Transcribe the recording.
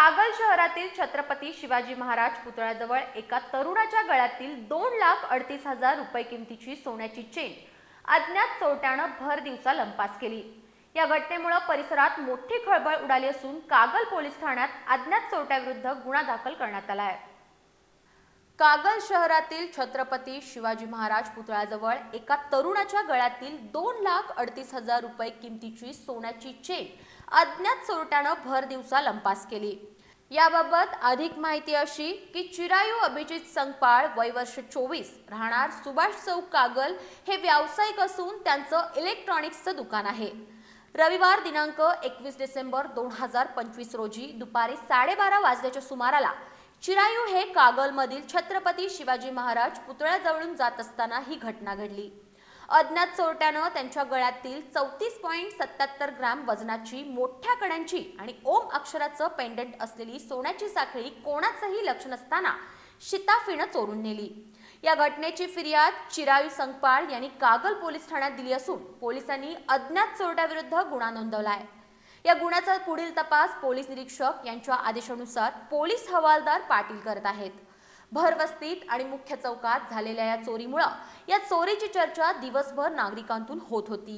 कागल शहरातील छत्रपती शिवाजी महाराज पुतळ्याजवळ एका तरुणाच्या गळ्यातील 2,38,000 रुपये किमतीची सोन्याची चेन अज्ञात चोरट्यानं भर दिवसा लंपास केली। या घटनेमुळे परिसरात मोठी खळबळ उडाली असून कागल पोलीस ठाण्यात अज्ञात चोरट्याविरुद्ध गुन्हा दाखल करण्यात आला आहे। कागल शहरातील छत्रपती शिवाजी महाराज पुतळ्याजवळ एका तरुणाच्या गळ्यातील 2,38,000 रुपये किमतीची सोन्याची चेन अज्ञात चोरट्यानं भर दिवसा लंपास केली। याबाबत अधिक माहिती अशी की चिरायू अभिजित संगपाळ वय वर्ष 24 राहणार सुभाष चौक कागल हे व्यावसायिक असून त्यांचं इलेक्ट्रॉनिक्सचं दुकान आहे। रविवार दिनांक 21 डिसेंबर 2025 रोजी दुपारी 12:30 वाजल्याच्या सुमाराला चिरायू हे कागलमधील छत्रपती शिवाजी महाराज पुतळ्याजवळून जात असताना ही घटना घडली। अज्ञात चोरट्यानं त्यांच्या गळ्यातील 34.77 ग्रॅम वजनाची मोठ्या कड्यांची आणि ओम अक्षराचं पेंडंट असलेली सोन्याची साखळी कोणाचंही लक्ष नसताना शिताफीनं चोरून नेली। या घटनेची फिर्याद चिरायू संगपाळ यांनी कागल पोलीस ठाण्यात दिली असून पोलिसांनी अज्ञात चोरट्याविरुद्ध गुन्हा नोंदवला आहे। या गुन्ह्याचा पुढील तपास पोलीस निरीक्षक यांच्या आदेशानुसार पोलीस हवालदार पाटील करत आहेत। भरवस्तीत आणि मुख्य चौकात झालेल्या या चोरीमुळे या चोरीची चर्चा दिवसभर नागरिकांतून होत होती।